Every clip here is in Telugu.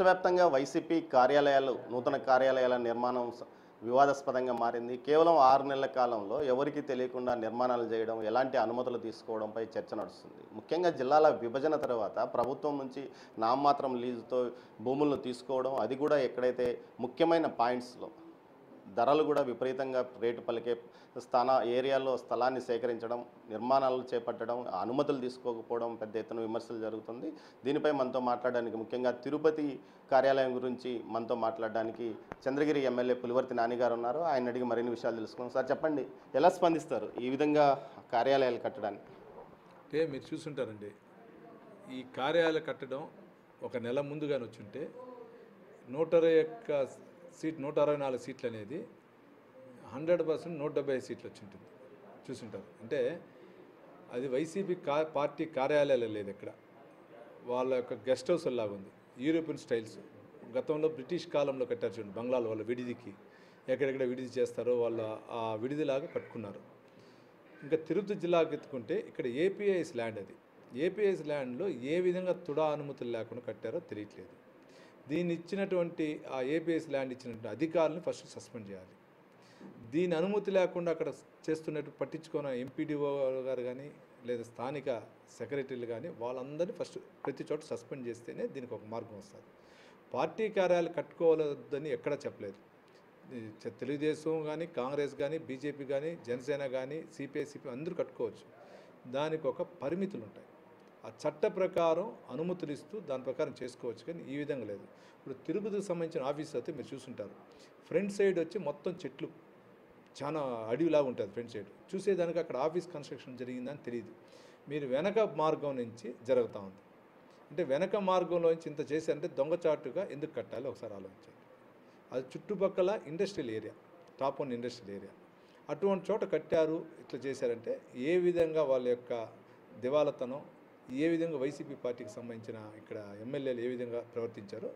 రాష్ట్ర వ్యాప్తంగా వైసీపీ కార్యాలయాలు నూతన కార్యాలయాల నిర్మాణం వివాదాస్పదంగా మారింది. కేవలం 6 నెలల కాలంలో ఎవరికీ తెలియకుండా నిర్మాణాలు చేయడం, ఎలాంటి అనుమతులు తీసుకోవడంపై చర్చ నడుస్తుంది. ముఖ్యంగా జిల్లాల విభజన తర్వాత ప్రభుత్వం నుంచి నామమాత్రం లీజుతో భూములను తీసుకోవడం, అది కూడా ఎక్కడైతే ముఖ్యమైన పాయింట్స్లో ధరలు కూడా విపరీతంగా రేటు పలికే ఏరియాల్లో స్థలాన్ని సేకరించడం, నిర్మాణాలు చేపట్టడం, అనుమతులు తీసుకోకపోవడం పెద్ద ఎత్తున విమర్శలు జరుగుతుంది. దీనిపై మనతో మాట్లాడడానికి ముఖ్యంగా తిరుపతి కార్యాలయం గురించి మనతో మాట్లాడడానికి చంద్రగిరి ఎమ్మెల్యే పులివర్తి నాని గారు ఉన్నారు. ఆయన అడిగి మరిన్ని విషయాలు తెలుసుకుందాం. సార్ చెప్పండి, ఎలా స్పందిస్తారు ఈ విధంగా కార్యాలయాలు కట్టడానికి? అంటే మీరు చూసుంటారండి, ఈ కార్యాలయాలు కట్టడం ఒక నెల ముందుగానే వచ్చుంటే 164 సీట్లు అనేది 100% 175 సీట్లు వచ్చి ఉంటుంది. చూసుంటారు. అంటే అది వైసీపీ పార్టీ కార్యాలయాలు లేదు, ఇక్కడ వాళ్ళ యొక్క గెస్ట్ హౌస్ లాగా ఉంది. యూరోపియన్ స్టైల్స్ గతంలో బ్రిటిష్ కాలంలో కట్టారు చూడండి, బంగ్లాలో వాళ్ళ విడిదికి ఎక్కడెక్కడ విడిది చేస్తారో వాళ్ళ ఆ విడిదిలాగా కట్టుకున్నారు. ఇంకా తిరుపతి జిల్లాకి ఎత్తుకుంటే ఇక్కడ ఏపీఐఎస్ ల్యాండ్, అది ఏపీఐఎస్ ల్యాండ్లో ఏ విధంగా తుడా అనుమతులు లేకుండా కట్టారో తెలియట్లేదు. దీన్ని ఇచ్చినటువంటి ఆ ఏపీఎస్ ల్యాండ్ ఇచ్చినటువంటి అధికారులను ఫస్ట్ సస్పెండ్ చేయాలి. దీని అనుమతి లేకుండా అక్కడ చేస్తున్నట్టు పట్టించుకున్న ఎంపీడీఓ గారు కానీ లేదా స్థానిక సెక్రటరీలు కానీ వాళ్ళందరినీ ఫస్ట్ ప్రతి చోట సస్పెండ్ చేస్తేనే దీనికి ఒక మార్గం వస్తుంది. పార్టీ కార్యాలయాలు కట్టుకోవద్దని ఎక్కడా చెప్పలేదు. తెలుగుదేశం కానీ, కాంగ్రెస్ కానీ, బీజేపీ కానీ, జనసేన కానీ, సిపిఐ అందరూ కట్టుకోవచ్చు. దానికి ఒక పరిమితులు ఉంటాయి. ఆ చట్ట ప్రకారం అనుమతులు ఇస్తూ దాని ప్రకారం చేసుకోవచ్చు. కానీ ఈ విధంగా లేదు. ఇప్పుడు తిరుపతికి సంబంధించిన ఆఫీస్ అయితే మీరు చూసుంటారు, ఫ్రంట్ సైడ్ వచ్చి మొత్తం చెట్లు, చాలా అడవిలాగా ఉంటుంది ఫ్రంట్ సైడ్. చూసేదానికి అక్కడ ఆఫీస్ కన్స్ట్రక్షన్ జరిగిందని తెలియదు. మీరు వెనక మార్గం నుంచి జరుగుతూ ఉంది. అంటే వెనక మార్గంలో నుంచి ఇంత చేశారంటే దొంగచాటుగా ఎందుకు కట్టాలి ఒకసారి ఆలోచించండి. అది చుట్టుపక్కల industrial area, top 1 industrial area, అటువంటి చోట కట్టారు. ఇట్లా చేశారంటే ఏ విధంగా వాళ్ళ యొక్క దివాలతనం, ఏ విధంగా వైసీపీ పార్టీకి సంబంధించిన ఇక్కడ ఎమ్మెల్యేలు ఏ విధంగా ప్రవర్తించారో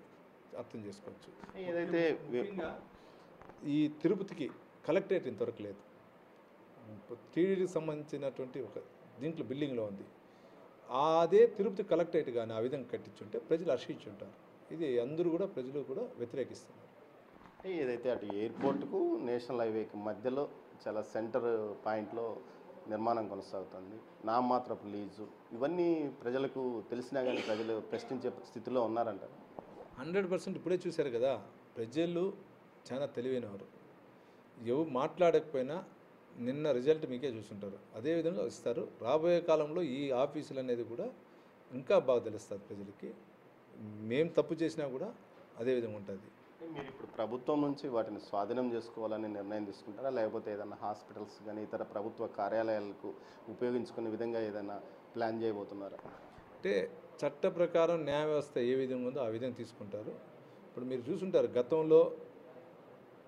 అర్థం చేసుకోవచ్చు. ఏదైతే ఈ తిరుపతికి కలెక్టరేట్ ఇంతవరకు లేదు. టీడీకి సంబంధించినటువంటి ఒక దీంట్లో బిల్డింగ్లో ఉంది. అదే తిరుపతి కలెక్టరేట్ కానీ ఆ విధంగా కట్టించుంటే ప్రజలు హర్షించుంటారు. ఇది అందరూ కూడా ప్రజలు కూడా వ్యతిరేకిస్తున్నారు. ఏదైతే అటు ఎయిర్పోర్ట్కు నేషనల్ హైవేకి మధ్యలో చాలా సెంటర్ పాయింట్లో నిర్మాణం కొనసాగుతుంది, నామమాత్రపు లీజు, ఇవన్నీ ప్రజలకు తెలిసినా కానీ ప్రజలు ప్రశ్నించే స్థితిలో ఉన్నారంటారు. 100% ఇప్పుడే చూశారు కదా, ప్రజలు చాలా తెలివైనవారు. ఎవరు మాట్లాడకపోయినా నిన్న రిజల్ట్ మీకే చూసుంటారు, అదేవిధంగా ఇస్తారు. రాబోయే కాలంలో ఈ ఆఫీసులు అనేది కూడా ఇంకా బాగా తెలుస్తుంది ప్రజలకి. మేము తప్పు చేసినా కూడా అదేవిధంగా ఉంటుంది. మీరు ఇప్పుడు ప్రభుత్వం నుంచి వాటిని స్వాధీనం చేసుకోవాలని నిర్ణయం తీసుకుంటారా, లేకపోతే ఏదైనా హాస్పిటల్స్ కానీ ఇతర ప్రభుత్వ కార్యాలయాలకు ఉపయోగించుకునే విధంగా ఏదైనా ప్లాన్ చేయబోతున్నారా? అంటే చట్ట ప్రకారం న్యాయ వ్యవస్థ ఏ విధంగా ఉందో ఆ విధంగా తీసుకుంటారు. ఇప్పుడు మీరు చూసుంటారు, గతంలో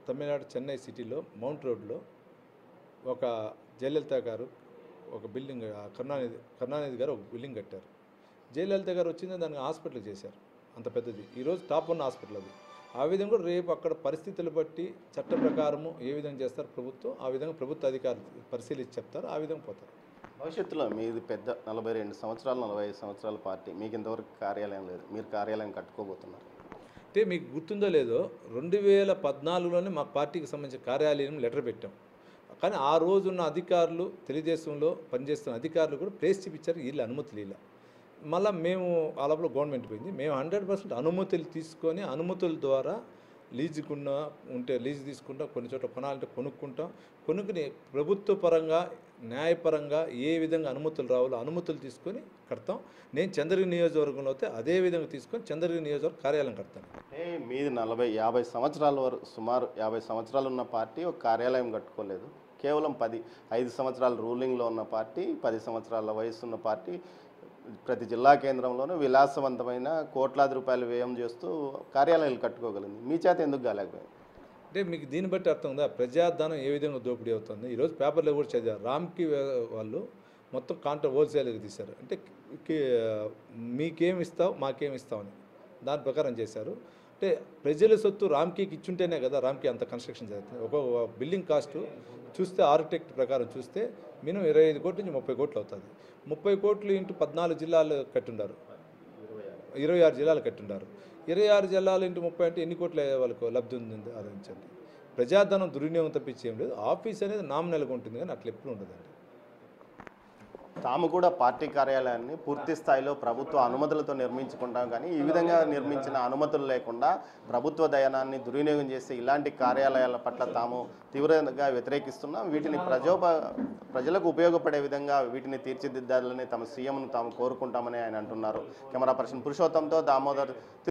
తమిళనాడు చెన్నై సిటీలో మౌంట్ రోడ్లో ఒక జయలలిత గారు ఒక బిల్డింగ్, కరుణానిధి గారు ఒక బిల్డింగ్ కట్టారు. జయలలిత గారు వచ్చిందని దాన్ని హాస్పిటల్ చేశారు, అంత పెద్దది. ఈరోజు టాప్ 1 హాస్పిటల్ అది. ఆ విధంగా రేపు అక్కడ పరిస్థితులు బట్టి చట్ట ప్రకారము ఏ విధంగా చేస్తారు ప్రభుత్వం, ఆ విధంగా ప్రభుత్వ అధికారులు పరిశీలించి చెప్తారు, ఆ విధంగా పోతారు. భవిష్యత్తులో మీది పెద్ద 42 సంవత్సరాలు 45 సంవత్సరాల పార్టీ, మీకు ఇంతవరకు కార్యాలయం లేదు, మీరు కార్యాలయం కట్టుకోబోతున్నారు. అంటే మీకు గుర్తుందో లేదో 2014లోనే మా పార్టీకి సంబంధించిన కార్యాలయం లెటర్ పెట్టాం. కానీ ఆ రోజున్న అధికారులు, తెలుగుదేశంలో పనిచేస్తున్న అధికారులు కూడా ప్లేస్ చూపించారు, వీళ్ళు అనుమతులు ఇలా. మళ్ళీ మేము ఆ లోపల గవర్నమెంట్ పోయింది. మేము 100% అనుమతులు తీసుకొని, అనుమతుల ద్వారా లీజుకున్న ఉంటే లీజు తీసుకుంటాం, కొన్ని చోట్ల కొనాలంటే కొనుక్కుంటాం. కొనుక్కుని ప్రభుత్వ పరంగా, న్యాయపరంగా ఏ విధంగా అనుమతులు రావాలో అనుమతులు తీసుకొని కడతాం. నేను చంద్రగిరి నియోజకవర్గంలో అయితే అదే విధంగా తీసుకొని చంద్రగిరి నియోజకవర్గం కార్యాలయం కడతాను. మీది 40-50 సంవత్సరాల వరకు, సుమారు 50 సంవత్సరాలు ఉన్న పార్టీ ఒక కార్యాలయం కట్టుకోలేదు. కేవలం 5 సంవత్సరాలు రూలింగ్లో ఉన్న పార్టీ, 10 సంవత్సరాల వయసు ఉన్న పార్టీ ప్రతి జిల్లా కేంద్రంలోనూ విలాసవంతమైన కోట్లాది రూపాయలు వ్యయం చేస్తూ కార్యాలయాలు కట్టుకోగలిగింది. మీ చేత ఎందుకు కాలేకపోయింది? అంటే మీకు దీన్ని బట్టి అర్థం ఉందా ప్రజాధనం ఏ విధంగా దోపిడీ అవుతుంది. ఈరోజు పేపర్లో కూడా చదివారు, రామ్కి వాళ్ళు మొత్తం హోల్సేల్గా తీశారు. అంటే మీకేమి ఇస్తావు మాకేమి ఇస్తామని దాని ప్రకారం చేశారు. అంటే ప్రజల సొత్తు రామ్కీకి ఇచ్చుంటేనే కదా రామ్కీ అంత కన్స్ట్రక్షన్ జరుగుతుంది. ఒక బిల్డింగ్ కాస్ట్ చూస్తే ఆర్కిటెక్ట్ ప్రకారం చూస్తే మినిమం 25 కోట్ల నుంచి 30 కోట్లు అవుతుంది. 30 కోట్లు ఇంటూ 14 జిల్లాలు కట్టుండారు, 26 జిల్లాలు కట్టుండారు. 26 జిల్లాలు ఇంటూ 30 అంటే ఎన్ని కోట్ల వాళ్ళకు లబ్ధి ఉంది ఆలోచించండి. ప్రజాధనం దుర్వినియోగం తప్పించి ఏం లేదు. ఆఫీస్ అనేది నామినల్గా ఉంటుంది కానీ అట్లా ఎప్పుడు ఉండదండి. తాము కూడా పార్టీ కార్యాలయాన్ని పూర్తి స్థాయిలో ప్రభుత్వ అనుమతులతో నిర్మించుకుంటాం, కానీ ఈ విధంగా నిర్మించిన అనుమతులు లేకుండా ప్రభుత్వ దయానాన్ని దుర్వినియోగం చేసే ఇలాంటి కార్యాలయాల పట్ల తాము తీవ్రంగా వ్యతిరేకిస్తున్నాం. వీటిని ప్రజలకు ఉపయోగపడే విధంగా వీటిని తీర్చిదిద్దాలని తమ సీఎంను తాము కోరుకుంటామని ఆయన అంటున్నారు. కెమెరా పర్సన్ పురుషోత్తంతో దామోదర్.